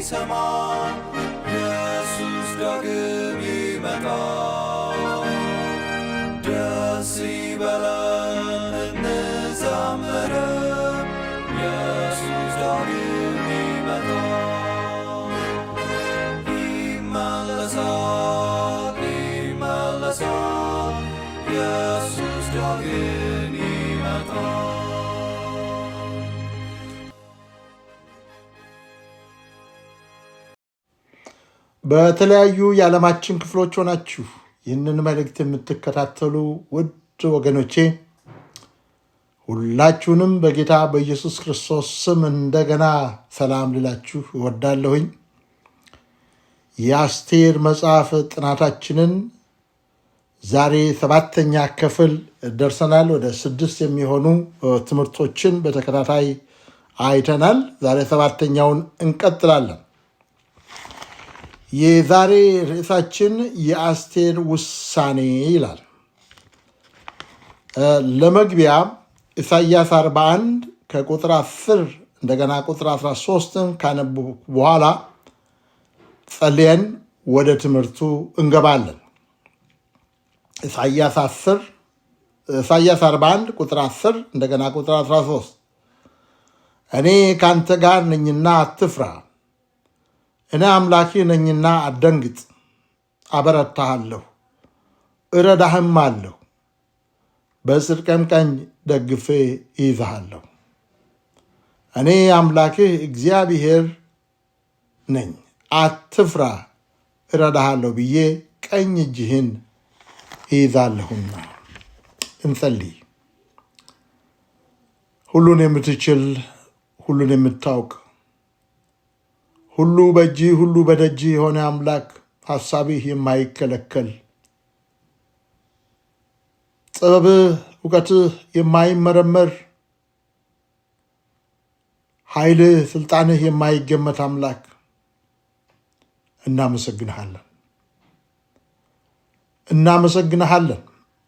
ሊሰማ ኢየሱስ ዳግም ይመጣል። ደስ ይበለን እንዘምር፣ ኢየሱስ ዳግም ይመጣል። ይመለሳል ይመለሳል፣ ኢየሱስ ዳግም ይመጣል። በተለያዩ የዓለማችን ክፍሎች ሆናችሁ ይህንን መልእክት የምትከታተሉ ውድ ወገኖቼ ሁላችሁንም በጌታ በኢየሱስ ክርስቶስ ስም እንደገና ሰላም ልላችሁ እወዳለሁኝ። የአስቴር መጽሐፍ ጥናታችንን ዛሬ 7ኛ ክፍል ደርሰናል። ወደ 6 የሚሆኑ ትምህርቶችን በተከታታይ አይተናል። ዛሬ 7ኛውን እንቀጥላለን። የዛሬ ርዕሳችን የአስቴር ውሳኔ ይላል። ለመግቢያ ኢሳይያስ 41 ከቁጥር 10 እንደገና ቁጥር 13 ካነቡ በኋላ ጸልየን ወደ ትምህርቱ እንገባለን። ኢሳይያስ 41 ቁጥር 10 እንደገና ቁጥር 13 እኔ ካንተ ጋር ነኝና አትፍራ፣ እኔ አምላክህ ነኝና አትደንግጥ፣ አበረታሃለሁ፣ እረዳህም አለሁ፣ በጽድቅም ቀኝ ደግፌ ይይዝሃለሁ። እኔ አምላክህ እግዚአብሔር ነኝ፣ አትፍራ፣ እረዳሃለሁ ብዬ ቀኝ እጅህን ይይዛለሁና። እንጸልይ። ሁሉን የምትችል ሁሉን የምታውቅ ሁሉ በእጅህ ሁሉ በደጅህ የሆነ አምላክ ሐሳብህ የማይከለከል ጥበብህ እውቀትህ የማይመረመር ኃይልህ ስልጣንህ የማይገመት አምላክ እናመሰግንሃለን።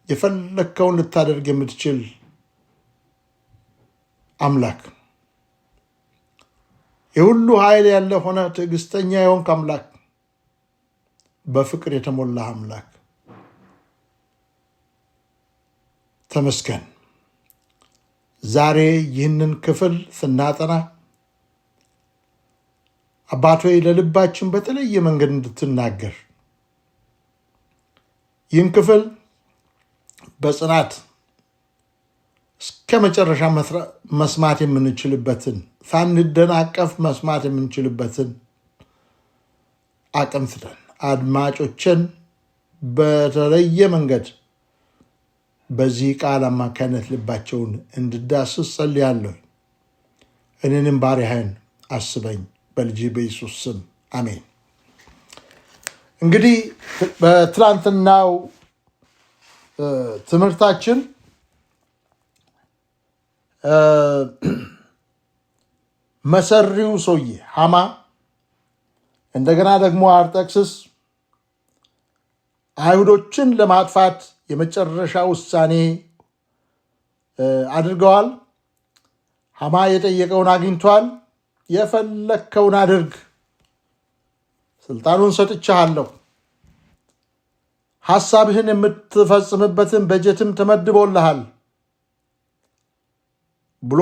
የፈለግከውን ልታደርግ የምትችል አምላክ፣ የሁሉ ኃይል ያለ ሆነ ትዕግስተኛ የሆንክ አምላክ፣ በፍቅር የተሞላ አምላክ ተመስገን። ዛሬ ይህንን ክፍል ስናጠና አባት ሆይ ለልባችን በተለየ መንገድ እንድትናገር ይህን ክፍል በጽናት እስከ መጨረሻ መስማት የምንችልበትን ሳንደናቀፍ መስማት የምንችልበትን አቅም ስጠን። አድማጮችን በተለየ መንገድ በዚህ ቃል አማካይነት ልባቸውን እንድዳስስ ጸልያለሁ። እኔንም ባሪያህን አስበኝ፣ በልጅ በኢየሱስ ስም አሜን። እንግዲህ በትላንትናው ትምህርታችን መሰሪው ሰውዬ ሐማ እንደገና ደግሞ አርጤክስስ አይሁዶችን ለማጥፋት የመጨረሻ ውሳኔ አድርገዋል። ሐማ የጠየቀውን አግኝቷል። የፈለከውን አድርግ፣ ስልጣኑን ሰጥቻለሁ፣ ሐሳብህን የምትፈጽምበትን በጀትም ተመድቦልሃል ብሎ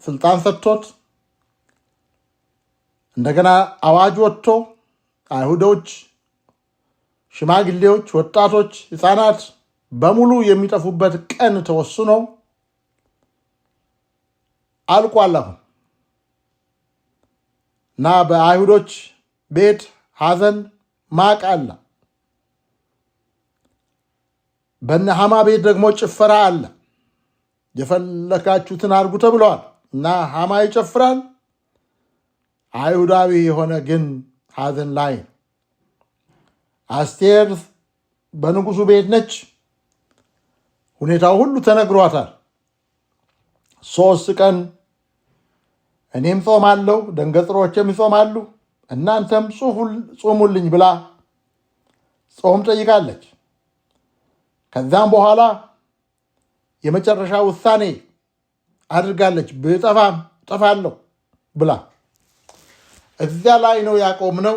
ስልጣን ሰጥቶት እንደገና አዋጅ ወጥቶ አይሁዶች፣ ሽማግሌዎች፣ ወጣቶች፣ ሕፃናት በሙሉ የሚጠፉበት ቀን ተወስኖ አልቋል። አሁን እና በአይሁዶች ቤት ሐዘን ማቅ አለ። በነ ሐማ ቤት ደግሞ ጭፈራ አለ። የፈለካችሁትን አድርጉ ተብለዋል እና ሐማ ይጨፍራል። አይሁዳዊ የሆነ ግን ሐዘን ላይ። አስቴር በንጉሱ ቤት ነች። ሁኔታው ሁሉ ተነግሯታል። 3 ቀን እኔም ጾማለሁ፣ ደንገጥሮችም ይጾማሉ፣ እናንተም ጾሙልኝ ብላ ጾም ጠይቃለች። ከዛም በኋላ የመጨረሻ ውሳኔ አድርጋለች። ብጠፋም ጠፋለሁ ብላ እዚያ ላይ ነው ያቆምነው።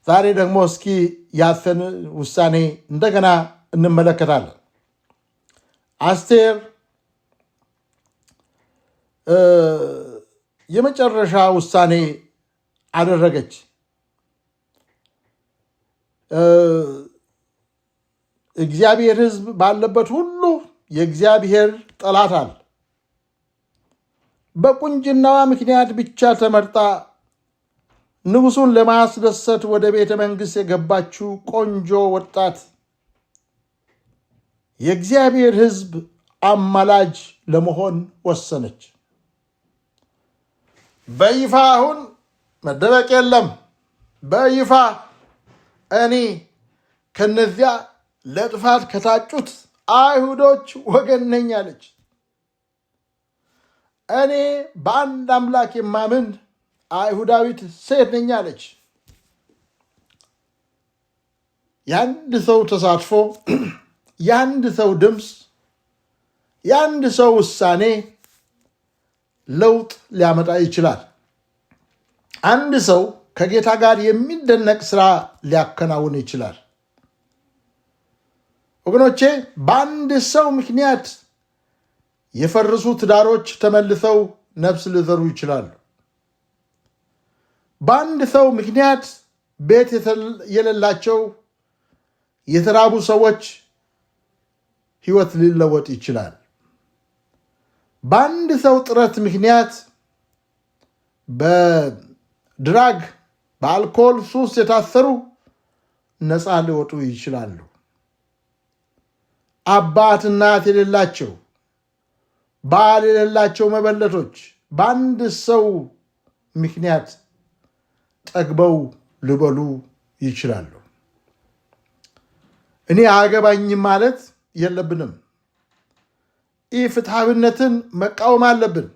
ዛሬ ደግሞ እስኪ ያሰን ውሳኔ እንደገና እንመለከታለን። አስቴር የመጨረሻ ውሳኔ አደረገች። እግዚአብሔር ሕዝብ ባለበት ሁሉ የእግዚአብሔር ጠላት አለ። በቁንጅናዋ ምክንያት ብቻ ተመርጣ ንጉሱን ለማስደሰት ወደ ቤተ መንግሥት የገባችው ቆንጆ ወጣት የእግዚአብሔር ሕዝብ አማላጅ ለመሆን ወሰነች። በይፋ አሁን መደበቅ የለም። በይፋ እኔ ከነዚያ ለጥፋት ከታጩት አይሁዶች ወገን ነኝ አለች። እኔ በአንድ አምላክ የማምን አይሁዳዊት ሴት ነኝ አለች። የአንድ ሰው ተሳትፎ፣ የአንድ ሰው ድምፅ፣ የአንድ ሰው ውሳኔ ለውጥ ሊያመጣ ይችላል። አንድ ሰው ከጌታ ጋር የሚደነቅ ስራ ሊያከናውን ይችላል። ወገኖቼ፣ በአንድ ሰው ምክንያት የፈረሱ ትዳሮች ተመልሰው ነፍስ ሊዘሩ ይችላሉ። በአንድ ሰው ምክንያት ቤት የሌላቸው የተራቡ ሰዎች ሕይወት ሊለወጥ ይችላል። በአንድ ሰው ጥረት ምክንያት በድራግ በአልኮል ሱስ የታሰሩ ነፃ ሊወጡ ይችላሉ። አባት እናት የሌላቸው ባል የሌላቸው መበለቶች በአንድ ሰው ምክንያት ጠግበው ሊበሉ ይችላሉ። እኔ አያገባኝም ማለት የለብንም። ኢፍትሐዊነትን መቃወም አለብን።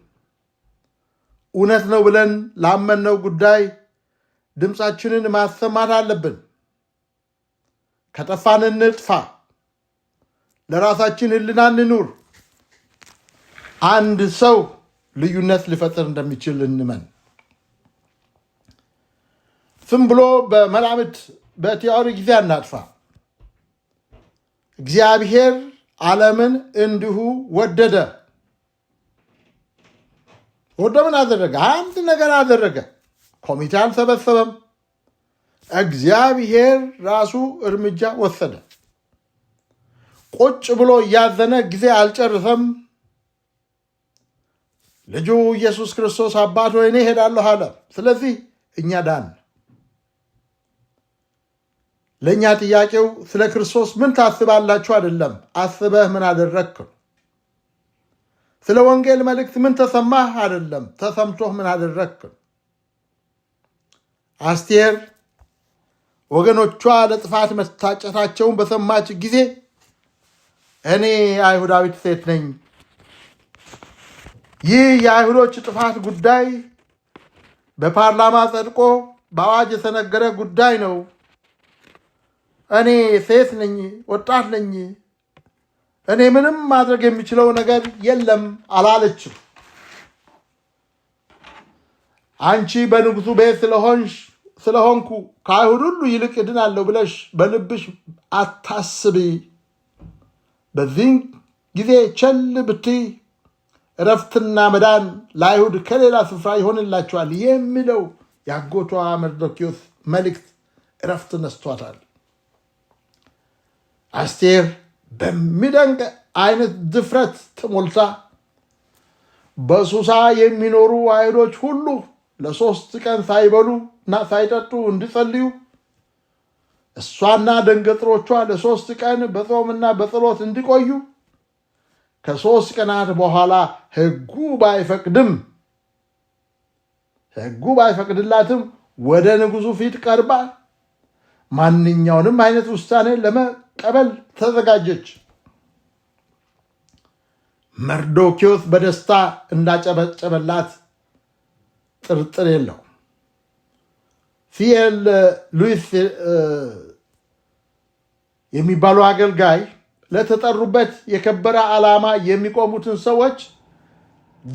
እውነት ነው ብለን ላመንነው ጉዳይ ድምፃችንን ማሰማት አለብን። ከጠፋን እንጥፋ፣ ለራሳችን ሕሊና እንኑር። አንድ ሰው ልዩነት ሊፈጥር እንደሚችል እንመን። ዝም ብሎ በመላምት በቲዎሪ ጊዜ አናጥፋ። እግዚአብሔር ዓለምን እንዲሁ ወደደ። ወደ ምን አደረገ? አንድ ነገር አደረገ። ኮሚቴ አልሰበሰበም። እግዚአብሔር ራሱ እርምጃ ወሰደ። ቁጭ ብሎ እያዘነ ጊዜ አልጨርሰም። ልጁ ኢየሱስ ክርስቶስ አባት ሆይ እኔ እሄዳለሁ አለ። ስለዚህ እኛ ዳን። ለእኛ ጥያቄው ስለ ክርስቶስ ምን ታስባላችሁ አይደለም፣ አስበህ ምን አደረግክ። ስለ ወንጌል መልእክት ምን ተሰማህ አይደለም፣ ተሰምቶህ ምን አደረግክ። አስቴር ወገኖቿ ለጥፋት መታጨታቸውን በሰማች ጊዜ እኔ አይሁዳዊት ሴት ነኝ፣ ይህ የአይሁዶች ጥፋት ጉዳይ በፓርላማ ጸድቆ በአዋጅ የተነገረ ጉዳይ ነው፣ እኔ ሴት ነኝ፣ ወጣት ነኝ፣ እኔ ምንም ማድረግ የሚችለው ነገር የለም አላለችም። አንቺ በንጉሱ ቤት ስለሆንኩ ከአይሁድ ሁሉ ይልቅ እድናለሁ ብለሽ በልብሽ አታስቢ። በዚህን ጊዜ ቸል ብትይ እረፍትና መዳን ለአይሁድ ከሌላ ስፍራ ይሆንላቸዋል የሚለው የአጎቷ መርዶክዮስ መልእክት እረፍት ነስቷታል። አስቴር በሚደንቅ አይነት ድፍረት ተሞልታ በሱሳ የሚኖሩ አይሁዶች ሁሉ ለ3 ቀን ሳይበሉ እና ሳይጠጡ እንዲጸልዩ፣ እሷና ደንገጥሮቿ ለ3 ቀን በጾምና በጸሎት እንዲቆዩ፣ ከ3 ቀናት በኋላ ሕጉ ባይፈቅድላትም ወደ ንጉሱ ፊት ቀርባ ማንኛውንም አይነት ውሳኔ ለመቀበል ተዘጋጀች። መርዶክዮስ በደስታ እንዳጨበጨበላት ጥርጥር የለው። ሲኤል ሉዊስ የሚባሉ አገልጋይ ለተጠሩበት የከበረ ዓላማ የሚቆሙትን ሰዎች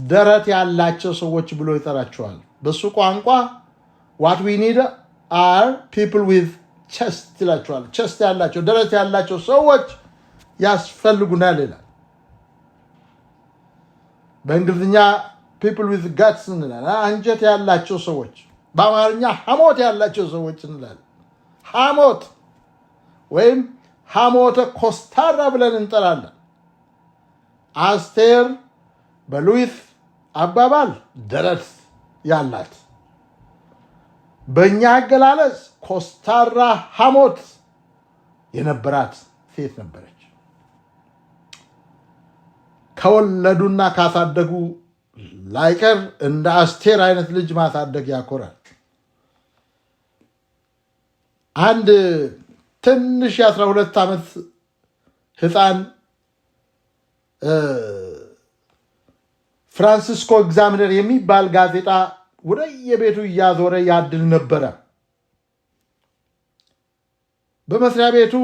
ደረት ያላቸው ሰዎች ብሎ ይጠራቸዋል። በሱ ቋንቋ what we need are people with chest ይላቸዋል። ቸስት ያላቸው ደረት ያላቸው ሰዎች ያስፈልጉናል ይላል። በእንግሊዝኛ people with guts እንላለን። አንጀት ያላቸው ሰዎች፣ በአማርኛ ሐሞት ያላቸው ሰዎች እንላለን። ሐሞት ወይም ሐሞተ ኮስታራ ብለን እንጠራለን። አስቴር በሉዊስ አባባል ደረት ያላት፣ በእኛ አገላለጽ ኮስታራ ሐሞት የነበራት ሴት ነበረች። ከወለዱና ካሳደጉ ላይቀር እንደ አስቴር አይነት ልጅ ማሳደግ ያኮራል። አንድ ትንሽ የ12 ዓመት ህፃን ፍራንሲስኮ ኤግዛሚነር የሚባል ጋዜጣ ወደ የቤቱ እያዞረ ያድል ነበረ። በመስሪያ ቤቱ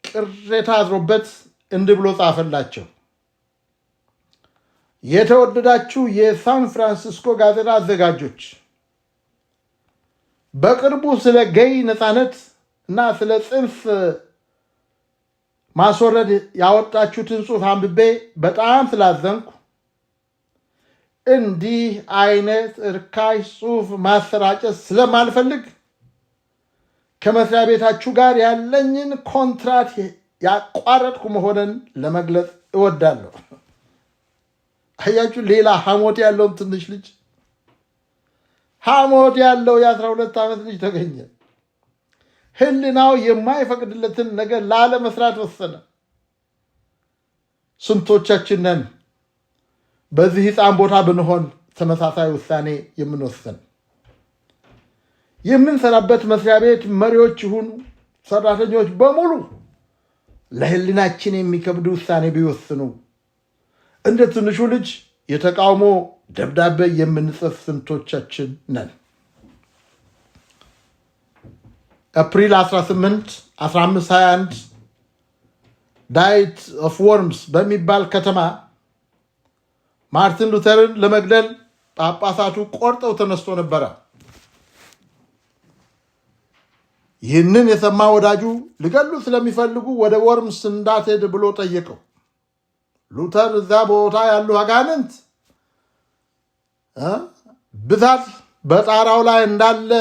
ቅሬታ አድሮበት እንዲህ ብሎ ጻፈላቸው። የተወደዳችሁ የሳን ፍራንሲስኮ ጋዜጣ አዘጋጆች፣ በቅርቡ ስለ ገይ ነፃነት እና ስለ ጽንስ ማስወረድ ያወጣችሁትን ጽሑፍ አንብቤ በጣም ስላዘንኩ እንዲህ አይነት እርካሽ ጽሑፍ ማሰራጨት ስለማልፈልግ ከመስሪያ ቤታችሁ ጋር ያለኝን ኮንትራት ያቋረጥኩ መሆንን ለመግለጽ እወዳለሁ። አያችሁ፣ ሌላ ሐሞት ያለውን ትንሽ ልጅ፣ ሐሞት ያለው የ12 ዓመት ልጅ ተገኘ። ህሊናው የማይፈቅድለትን ነገር ላለመስራት ወሰነ። ስንቶቻችን ነን በዚህ ህፃን ቦታ ብንሆን ተመሳሳይ ውሳኔ የምንወስን? የምንሰራበት መስሪያ ቤት መሪዎች ይሁኑ ሰራተኞች በሙሉ ለህሊናችን የሚከብድ ውሳኔ ቢወስኑ እንደ ትንሹ ልጅ የተቃውሞ ደብዳቤ የምንጽፍ ስንቶቻችን ነን? ኤፕሪል 18 1521 ዳይት ኦፍ ወርምስ በሚባል ከተማ ማርቲን ሉተርን ለመግደል ጳጳሳቱ ቆርጠው ተነስቶ ነበረ። ይህንን የሰማ ወዳጁ ሊገሉ ስለሚፈልጉ ወደ ወርምስ እንዳትሄድ ብሎ ጠየቀው። ሉተር እዛ ቦታ ያሉ አጋንንት ብዛት በጣራው ላይ እንዳለ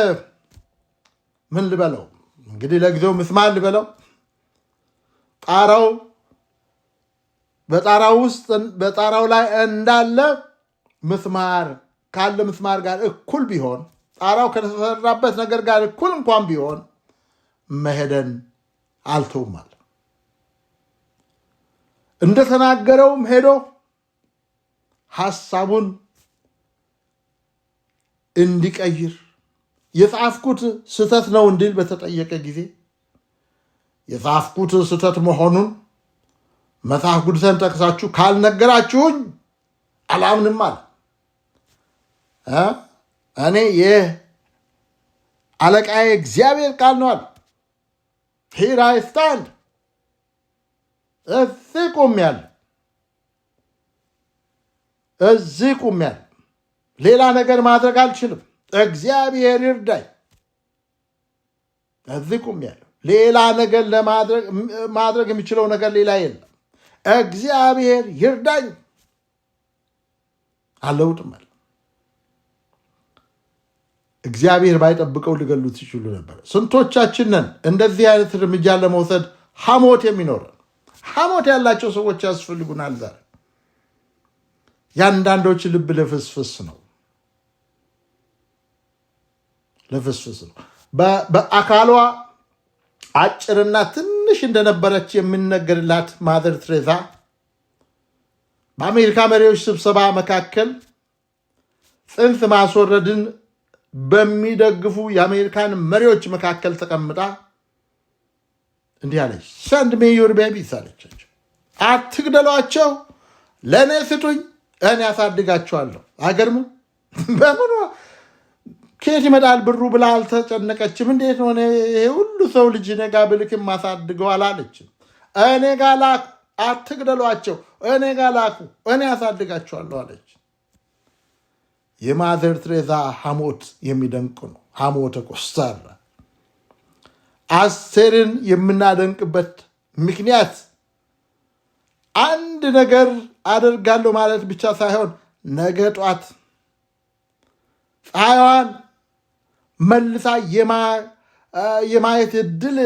ምን ልበለው እንግዲህ ለጊዜው ምስማር ልበለው፣ በጣራው ላይ እንዳለ ምስማር ካለ ምስማር ጋር እኩል ቢሆን፣ ጣራው ከተሰራበት ነገር ጋር እኩል እንኳን ቢሆን መሄደን አልተውም አለ። እንደተናገረውም ሄዶ ሐሳቡን እንዲቀይር የጻፍኩት ስህተት ነው እንዲል በተጠየቀ ጊዜ የጻፍኩት ስህተት መሆኑን መጽሐፍ ቅዱስን ጠቅሳችሁ ካልነገራችሁኝ አላምንም አለ። እኔ የአለቃዬ እግዚአብሔር ቃል ነው አለ። ሂር አይ ስታንድ፣ እዚህ ቆሜያለሁ። ሌላ ነገር ማድረግ አልችልም። እግዚአብሔር ይርዳኝ። እዚህ ቆሜያለሁ። ሌላ ነገር ማድረግ የሚችለው ነገር ሌላ የለም። እግዚአብሔር ይርዳኝ። አለውጥም አለ። እግዚአብሔር ባይጠብቀው ሊገሉት ይችሉ ነበር። ስንቶቻችን ነን እንደዚህ አይነት እርምጃ ለመውሰድ ሐሞት የሚኖረን? ሐሞት ያላቸው ሰዎች ያስፈልጉናል። ዛሬ የአንዳንዶች ልብ ልፍስፍስ ነው። በአካሏ አጭርና ትንሽ እንደነበረች የሚነገርላት ማዘር ትሬዛ በአሜሪካ መሪዎች ስብሰባ መካከል ጽንስ ማስወረድን በሚደግፉ የአሜሪካን መሪዎች መካከል ተቀምጣ እንዲህ አለች። ሰንድ ሚ ዩር ቤቢስ አለቻቸው። አትግደሏቸው፣ ለእኔ ስጡኝ፣ እኔ ያሳድጋቸዋለሁ። አይገርምም? በምኗ ከየት ይመጣል ብሩ ብላ አልተጨነቀችም። እንዴት ሆነ ይሄ ሁሉ ሰው ልጅ እኔ ጋ ብልክም ማሳድገው አላለችም። እኔ ጋ ላኩ፣ አትግደሏቸው፣ እኔ ጋ ላኩ፣ እኔ ያሳድጋቸዋለሁ አለች። የማዘር ትሬዛ ሐሞት የሚደንቅ ነው። ሐሞተ ኮስታራ አስቴርን የምናደንቅበት ምክንያት አንድ ነገር አደርጋለሁ ማለት ብቻ ሳይሆን ነገ ጧት ፀሐይዋን መልሳ የማየት ዕድል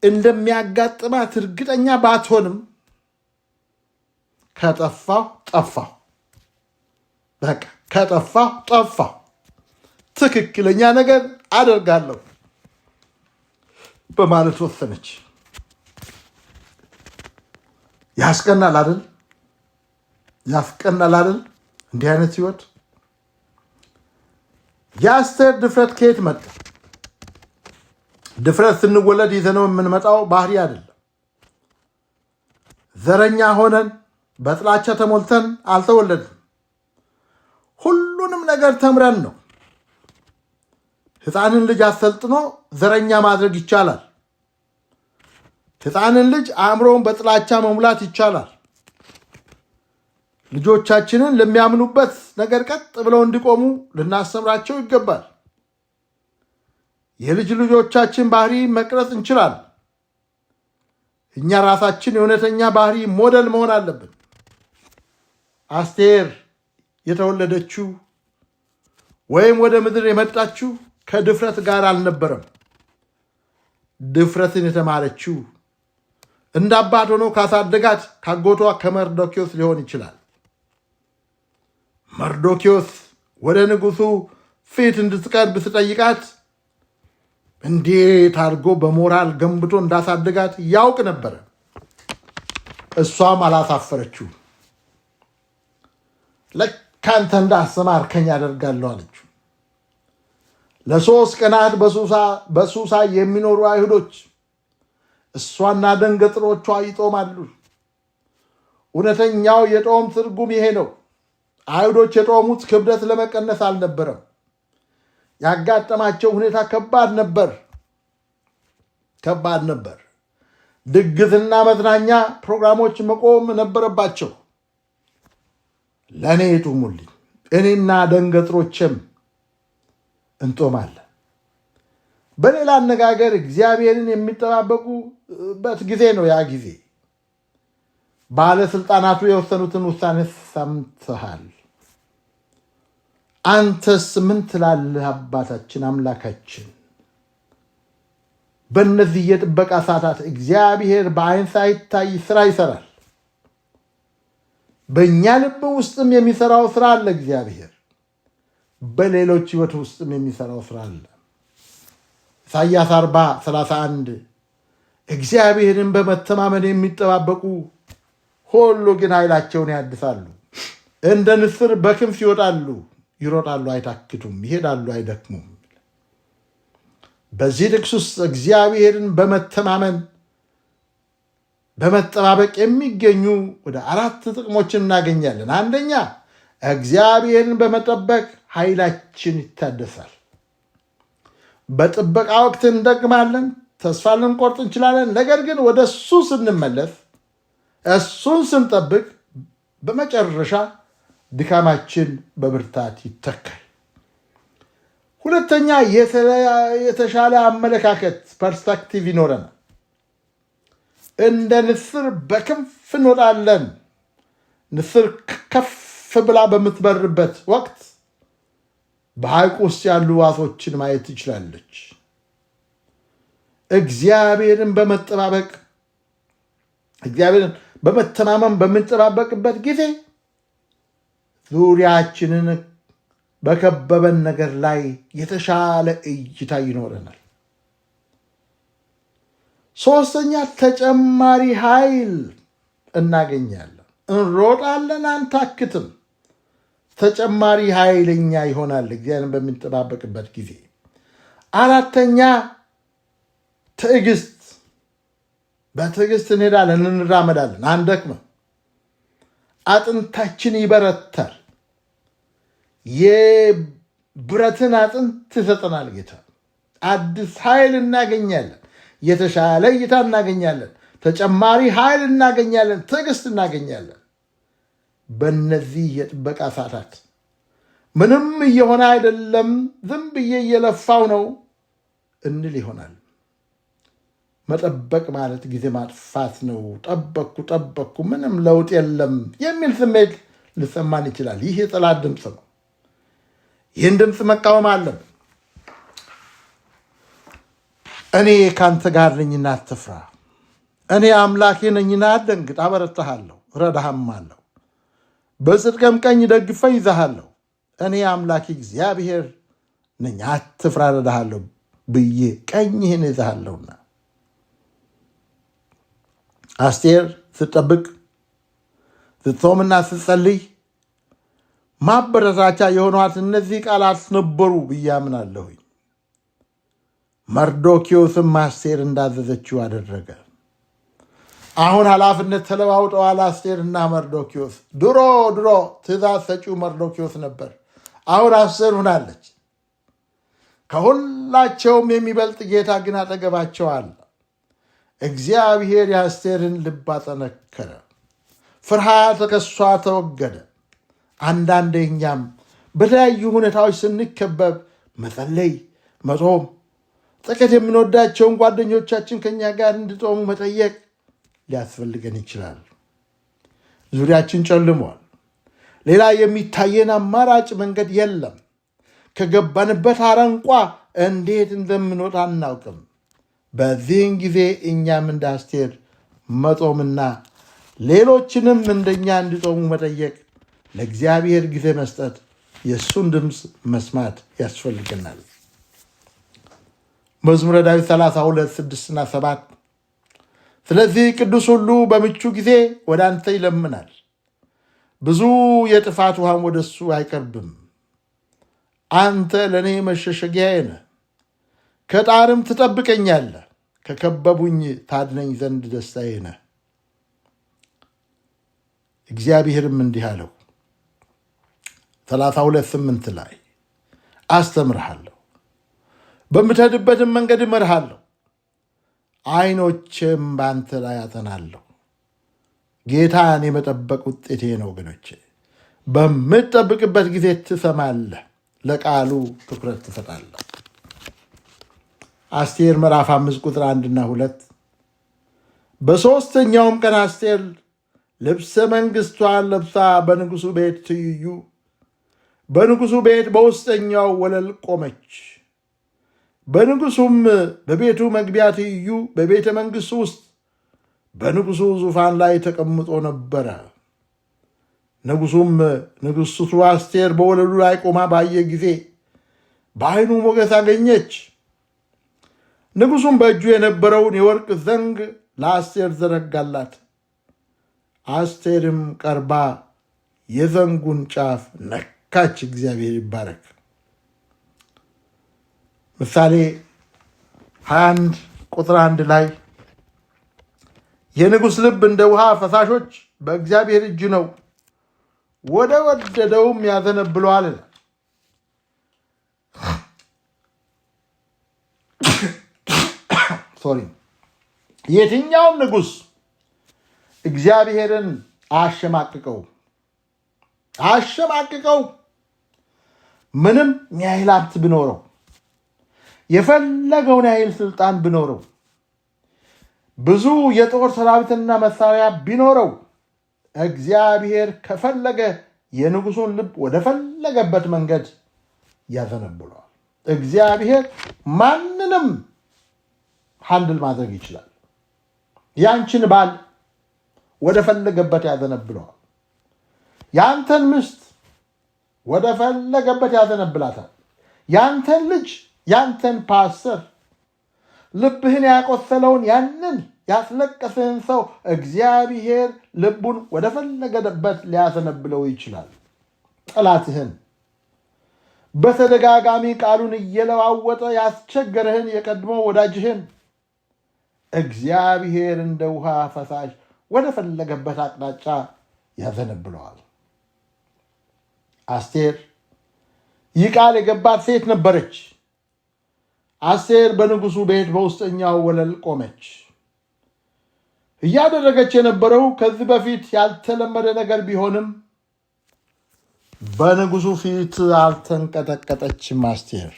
እንደሚያጋጥማት እርግጠኛ ባትሆንም ከጠፋሁ ጠፋሁ፣ በቃ ከጠፋሁ ጠፋሁ፣ ትክክለኛ ነገር አደርጋለሁ በማለት ወሰነች። ያስቀናል አይደል? ያስቀናል አይደል? እንዲህ አይነት ህይወት። የአስቴር ድፍረት ከየት መጣ? ድፍረት ስንወለድ ይዘነው የምንመጣው ባህሪ አይደለም። ዘረኛ ሆነን በጥላቻ ተሞልተን አልተወለድም። ሁሉንም ነገር ተምረን ነው። ሕፃንን ልጅ አሰልጥኖ ዘረኛ ማድረግ ይቻላል። ሕፃንን ልጅ አእምሮውን በጥላቻ መሙላት ይቻላል። ልጆቻችንን ለሚያምኑበት ነገር ቀጥ ብለው እንዲቆሙ ልናስተምራቸው ይገባል። የልጅ ልጆቻችን ባህሪ መቅረጽ እንችላለን። እኛ ራሳችን የእውነተኛ ባህሪ ሞዴል መሆን አለብን። አስቴር የተወለደችው ወይም ወደ ምድር የመጣችው ከድፍረት ጋር አልነበረም። ድፍረትን የተማረችው እንደ አባት ሆኖ ካሳደጋት ካጎቷ ከመርዶኪዎስ ሊሆን ይችላል። መርዶኪዎስ ወደ ንጉሱ ፊት እንድትቀርብ ስጠይቃት እንዴት አድርጎ በሞራል ገንብቶ እንዳሳደጋት ያውቅ ነበረ። እሷም አላሳፈረችው። ልክ አንተ እንዳስተማርከኝ አደርጋለሁ አለችው። ለ3 ቀናት በሱሳ የሚኖሩ አይሁዶች እሷና ደንገጥሮቿ ይጦማሉ። እውነተኛው የጦም ትርጉም ይሄ ነው። አይሁዶች የጦሙት ክብደት ለመቀነስ አልነበረም። ያጋጠማቸው ሁኔታ ከባድ ነበር። ድግስና መዝናኛ ፕሮግራሞች መቆም ነበረባቸው። ለእኔ ጡሙልኝ፣ እኔና ደንገጥሮችም እንጦማለን። በሌላ አነጋገር እግዚአብሔርን የሚጠባበቁበት ጊዜ ነው። ያ ጊዜ ባለስልጣናቱ የወሰኑትን ውሳኔ ሰምተሃል። አንተስ ምን ትላለህ? አባታችን አምላካችን፣ በእነዚህ የጥበቃ ሰዓታት እግዚአብሔር በአይን ሳይታይ ስራ ይሰራል። በእኛ ልብ ውስጥም የሚሰራው ስራ አለ። እግዚአብሔር በሌሎች ህይወት ውስጥም የሚሰራው ስራ አለ። ኢሳይያስ 40:31 እግዚአብሔርን በመተማመን የሚጠባበቁ ሁሉ ግን ኃይላቸውን ያድሳሉ፣ እንደ ንስር በክንፍ ይሮጣሉ አይታክቱም፣ ይሄዳሉ አይደክሙም። በዚህ ጥቅስ ውስጥ እግዚአብሔርን በመተማመን በመጠባበቅ የሚገኙ ወደ 4 ጥቅሞችን እናገኛለን። አንደኛ፣ እግዚአብሔርን በመጠበቅ ኃይላችን ይታደሳል። በጥበቃ ወቅት እንደግማለን፣ ተስፋ ልንቆርጥ እንችላለን። ነገር ግን ወደ እሱ ስንመለስ፣ እሱን ስንጠብቅ፣ በመጨረሻ ድካማችን በብርታት ይተካል። ሁለተኛ፣ የተሻለ አመለካከት ፐርስፔክቲቭ ይኖረናል። እንደ ንስር በክንፍ እንወጣለን። ንስር ከፍ ብላ በምትበርበት ወቅት በሐይቅ ውስጥ ያሉ ዋሶችን ማየት ትችላለች። እግዚአብሔርን በመተማመን በምንጠባበቅበት ጊዜ ዙሪያችንን በከበበን ነገር ላይ የተሻለ እይታ ይኖረናል። ሶስተኛ፣ ተጨማሪ ኃይል እናገኛለን። እንሮጣለን፣ አንታክትም። ተጨማሪ ኃይለኛ ይሆናል እግዚአብሔርን በምንጠባበቅበት ጊዜ። አራተኛ፣ ትዕግስት። በትዕግስት እንሄዳለን፣ እንራመዳለን፣ አንደክምም። አጥንታችን ይበረታል። የብረትን አጥንት ይሰጠናል ጌታ። አዲስ ኃይል እናገኛለን። የተሻለ እይታ እናገኛለን። ተጨማሪ ኃይል እናገኛለን። ትዕግስት እናገኛለን። በእነዚህ የጥበቃ ሰዓታት ምንም እየሆነ አይደለም፣ ዝም ብዬ እየለፋው ነው እንል ይሆናል። መጠበቅ ማለት ጊዜ ማጥፋት ነው። ጠበቅኩ ምንም ለውጥ የለም የሚል ስሜት ሊሰማን ይችላል። ይህ የጠላት ድምፅ ነው። ይህን ድምፅ መቃወም አለብን። እኔ ካንተ ጋር ነኝና አትፍራ፣ እኔ አምላኬ ነኝና አትደንግጥ፣ አበረታሃለሁ፣ እረዳህም አለሁ፣ በጽድቅም ቀኝ ደግፈ ይዛሃለሁ፣ እኔ አምላኬ እግዚአብሔር ነኝ፣ አትፍራ፣ እረዳሃለሁ ብዬ ቀኝህን ይዛሃለሁና። አስቴር ስትጠብቅ ስትጾምና ስትጸልይ ማበረታቻ የሆኗት እነዚህ ቃላት ነበሩ ብዬ አምናለሁኝ። መርዶክዮስም አስቴር እንዳዘዘችው አደረገ። አሁን ኃላፊነት ተለዋውጠዋል አስቴርና መርዶክዮስ። ድሮ ትእዛዝ ሰጪው መርዶክዮስ ነበር። አሁን አስቴር ሆናለች። ከሁላቸውም የሚበልጥ ጌታ ግን አጠገባቸው አለ። እግዚአብሔር የአስቴርን ልብ አጠነከረ። ፍርሃት ከሷ ተወገደ። አንዳንዴ እኛም በተለያዩ ሁኔታዎች ስንከበብ መጸለይ፣ መጾም፣ ጥቂት የምንወዳቸውን ጓደኞቻችን ከኛ ጋር እንዲጾሙ መጠየቅ ሊያስፈልገን ይችላል። ዙሪያችን ጨልሟል። ሌላ የሚታየን አማራጭ መንገድ የለም። ከገባንበት አረንቋ እንዴት እንደምንወጣ አናውቅም። በዚህን ጊዜ እኛም እንደ አስቴር መጾምና ሌሎችንም እንደኛ እንዲጾሙ መጠየቅ፣ ለእግዚአብሔር ጊዜ መስጠት፣ የእሱን ድምፅ መስማት ያስፈልገናል። መዝሙረ ዳዊት 32 6 እና 7 ስለዚህ ቅዱስ ሁሉ በምቹ ጊዜ ወደ አንተ ይለምናል፣ ብዙ የጥፋት ውሃም ወደ እሱ አይቀርብም። አንተ ለእኔ መሸሸጊያዬ ነህ፣ ከጣርም ትጠብቀኛለህ፣ ከከበቡኝ ታድነኝ ዘንድ ደስታዬ ነህ። እግዚአብሔርም እንዲህ አለው 32:8 ላይ አስተምርሃለሁ፣ በምትሄድበትም መንገድ እመርሃለሁ፣ ዓይኖቼም በአንተ ላይ አጠናለሁ። ጌታን የመጠበቅ ውጤቴ ነው ወገኖቼ። በምትጠብቅበት ጊዜ ትሰማለህ፣ ለቃሉ ትኩረት ትሰጣለህ። አስቴር ምዕራፍ 5 ቁጥር 1 እና 2 በሦስተኛውም ቀን አስቴር ልብሰ መንግሥቷን ለብሳ በንጉሡ ቤት ትይዩ በንጉሡ ቤት በውስጠኛው ወለል ቆመች። በንጉሡም በቤቱ መግቢያ ትይዩ በቤተ መንግሥቱ ውስጥ በንጉሡ ዙፋን ላይ ተቀምጦ ነበረ። ንጉሡም ንግሥቱ አስቴር በወለሉ ላይ ቆማ ባየ ጊዜ በዓይኑ ሞገስ አገኘች። ንጉሡም በእጁ የነበረውን የወርቅ ዘንግ ለአስቴር ዘረጋላት። አስቴርም ቀርባ የዘንጉን ጫፍ ነካች። እግዚአብሔር ይባረክ። ምሳሌ 21 ቁጥር 1 ላይ የንጉሥ ልብ እንደ ውሃ ፈሳሾች በእግዚአብሔር እጅ ነው፣ ወደ ወደደውም ያዘነብለዋል። የትኛውም ንጉሥ እግዚአብሔርን አሸማቅቀው ምንም ያህል ሀብት ቢኖረው፣ የፈለገውን ያህል ስልጣን ቢኖረው፣ ብዙ የጦር ሰራዊትና መሳሪያ ቢኖረው፣ እግዚአብሔር ከፈለገ የንጉሱን ልብ ወደ ፈለገበት መንገድ ያዘነብለዋል። እግዚአብሔር ማንንም ሃንድል ማድረግ ይችላል። ያንቺን ባል ወደ ፈለገበት ያዘነብለዋል። ያንተን ምስት ወደ ፈለገበት ያዘነብላታል። ያንተን ልጅ፣ ያንተን ፓስተር፣ ልብህን ያቆሰለውን ያንን ያስለቀስህን ሰው እግዚአብሔር ልቡን ወደ ፈለገበት ሊያዘነብለው ይችላል። ጠላትህን በተደጋጋሚ ቃሉን እየለዋወጠ ያስቸገረህን የቀድሞ ወዳጅህን እግዚአብሔር እንደ ውሃ ፈሳሽ ወደ ፈለገበት አቅጣጫ ያዘነብለዋል። አስቴር ይህ ቃል የገባት ሴት ነበረች። አስቴር በንጉሱ ቤት በውስጠኛው ወለል ቆመች። እያደረገች የነበረው ከዚህ በፊት ያልተለመደ ነገር ቢሆንም በንጉሱ ፊት አልተንቀጠቀጠችም። አስቴር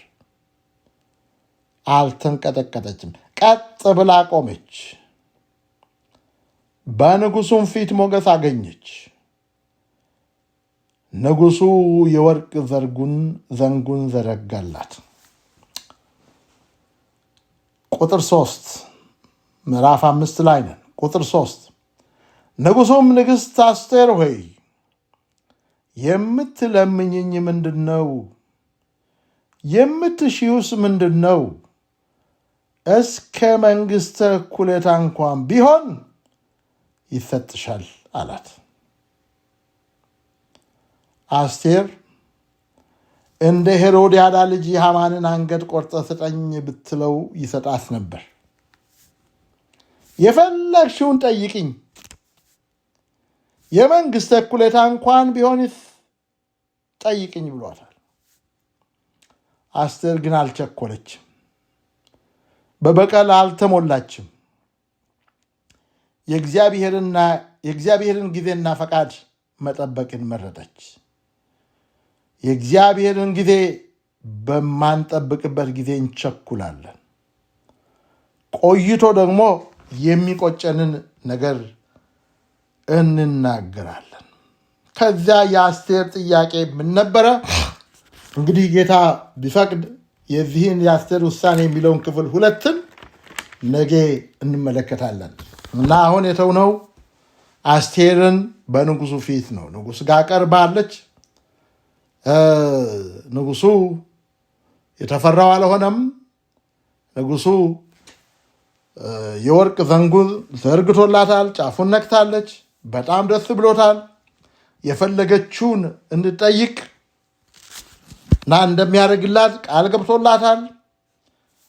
አልተንቀጠቀጠችም፣ ቀጥ ብላ ቆመች። በንጉሱም ፊት ሞገስ አገኘች። ንጉሱ የወርቅ ዘንጉን ዘረጋላት። ቁጥር 3 ምዕራፍ 5 ላይ ነን። ቁጥር 3 ንጉሱም ንግሥት አስቴር ሆይ የምትለምኝኝ ምንድን ነው? የምትሺውስ ምንድን ነው? እስከ መንግሥተ እኩሌታ እንኳን ቢሆን ይሰጥሻል አላት። አስቴር እንደ ሄሮድያዳ ልጅ የሐማንን አንገት ቆርጠ ስጠኝ ብትለው ይሰጣት ነበር። የፈለግሽውን ጠይቅኝ፣ የመንግሥተ እኩሌታ እንኳን ቢሆን ጠይቅኝ ብሏታል። አስቴር ግን አልቸኮለችም፣ በበቀል አልተሞላችም። የእግዚአብሔርን ጊዜና ፈቃድ መጠበቅን መረጠች። የእግዚአብሔርን ጊዜ በማንጠብቅበት ጊዜ እንቸኩላለን። ቆይቶ ደግሞ የሚቆጨንን ነገር እንናገራለን። ከዚያ የአስቴር ጥያቄ ምን ነበረ? እንግዲህ ጌታ ቢፈቅድ የዚህን የአስቴር ውሳኔ የሚለውን ክፍል 2 ነገ እንመለከታለን እና አሁን የተውነው አስቴርን በንጉሱ ፊት ነው። ንጉሥ ጋር ቀርባለች። ንጉሱ የተፈራው አልሆነም። ንጉሱ የወርቅ ዘንጉን ዘርግቶላታል። ጫፉን ነክታለች። በጣም ደስ ብሎታል። የፈለገችውን እንድጠይቅ እና እንደሚያደርግላት ቃል ገብቶላታል።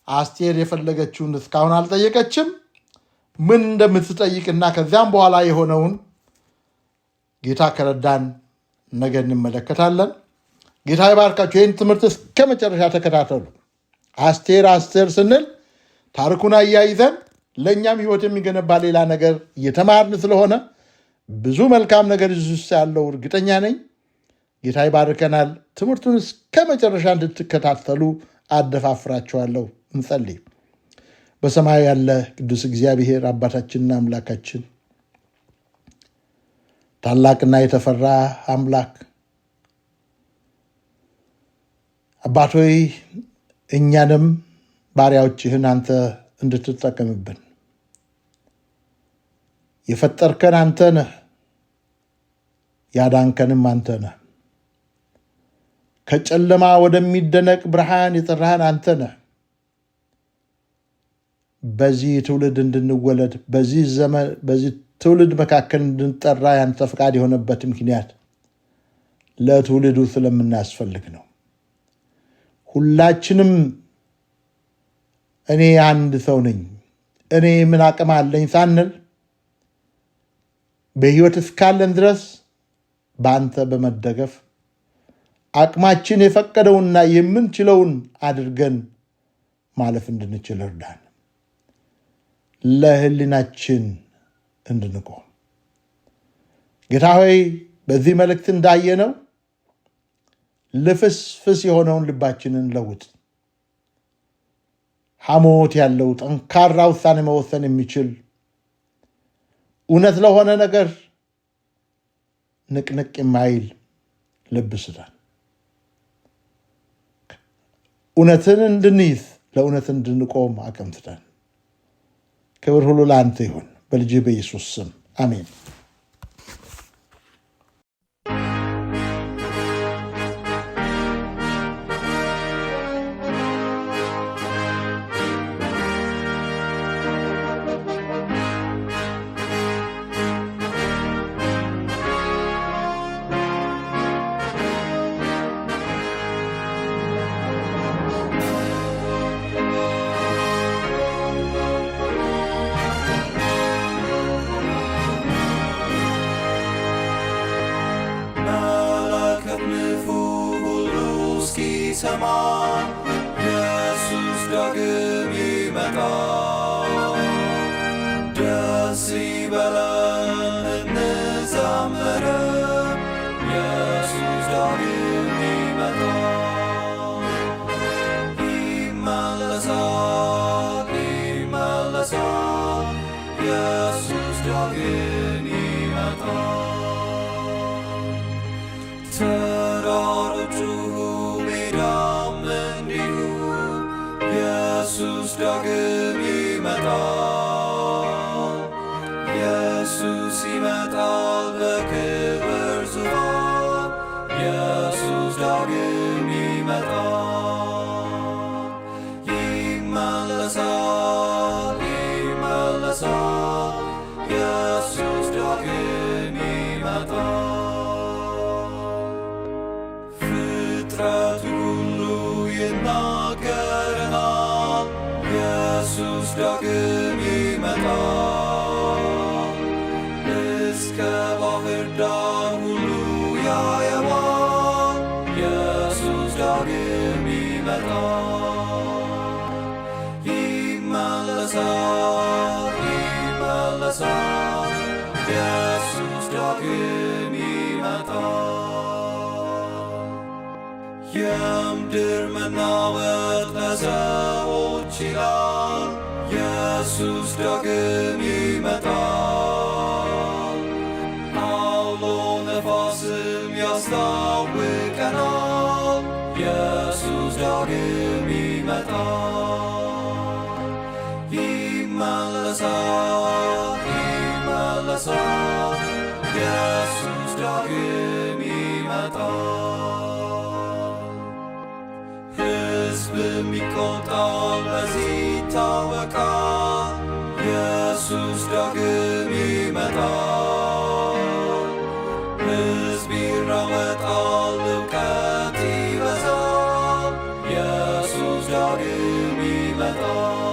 አስቴር የፈለገችውን እስካሁን አልጠየቀችም። ምን እንደምትጠይቅና ከዚያም በኋላ የሆነውን ጌታ ከረዳን ነገ እንመለከታለን። ጌታ ይባርካችሁ። ይህን ትምህርት እስከ መጨረሻ ተከታተሉ። አስቴር ስንል ታሪኩን አያይዘን ለእኛም ሕይወት የሚገነባ ሌላ ነገር እየተማርን ስለሆነ ብዙ መልካም ነገር ውስጥ ያለው እርግጠኛ ነኝ። ጌታ ይባርከናል። ትምህርቱን እስከ መጨረሻ እንድትከታተሉ አደፋፍራችኋለሁ። እንጸልይ። በሰማይ ያለ ቅዱስ እግዚአብሔር አባታችንና አምላካችን፣ ታላቅና የተፈራ አምላክ አባት ሆይ እኛንም ባሪያዎችህን አንተ እንድትጠቀምብን የፈጠርከን አንተ ነህ፣ ያዳንከንም አንተ ነህ። ከጨለማ ወደሚደነቅ ብርሃን የጠራህን አንተ ነህ። በዚህ ትውልድ እንድንወለድ በዚህ ትውልድ መካከል እንድንጠራ ያንተ ፈቃድ የሆነበት ምክንያት ለትውልዱ ስለምናስፈልግ ነው። ሁላችንም እኔ አንድ ሰው ነኝ፣ እኔ ምን አቅም አለኝ ሳንል በሕይወት እስካለን ድረስ በአንተ በመደገፍ አቅማችን የፈቀደውና የምንችለውን አድርገን ማለፍ እንድንችል እርዳን። ለሕሊናችን እንድንቆም ጌታ ሆይ በዚህ መልእክት እንዳየነው ልፍስፍስ የሆነውን ልባችንን ለውጥ። ሐሞት ያለው ጠንካራ ውሳኔ መወሰን የሚችል እውነት ለሆነ ነገር ንቅንቅ የማይል ልብ ስጠን። እውነትን እንድንይዝ ለእውነት እንድንቆም አቅም ስጠን። ክብር ሁሉ ለአንተ ይሁን፣ በልጅህ በኢየሱስ ስም አሜን። ሰማ ኢየሱስ ዳግም ይመጣ። ደስ ይበለን እንዘምር ኢየሱስ ዳግም ዳግም ይመጣል። ኢየሱስ ይመጣል በክብር ዙፋን። ኢየሱስ ዳግም ይመጣል። ይመለሳል ይመለሳል። ኢየሱስ ዳግም ይመጣል። ፍጥረቱ ሁሉ ይናገረናል። ኢየሱስ ዳግም ይመጣል። እስከ ባህር ዳር ሁሉ ያየዋል። ኢየሱስ ዳግም ይመጣል። ይመለሳል ይመለሳል። ኢየሱስ ዳግም ይመጣል። የምድር መናወጥ ለሰዎች ይላል። ኢየሱስ ዳግም ይመጣል። አውሎ ነፋስም ያስታውቀናል። ኢየሱስ ዳግም ይመጣል። ይመለሳል ይመለሳል። ኢየሱስ ዳግም ይመጣል። ሕዝብም ይቆጣል፣ በዚህ ይታወቃል። ኢየሱስ ዳግም ይመጣል። ሕዝብ ይራወጣል፣ እውቀት ይበዛል። ኢየሱስ ዳግም ይመጣል።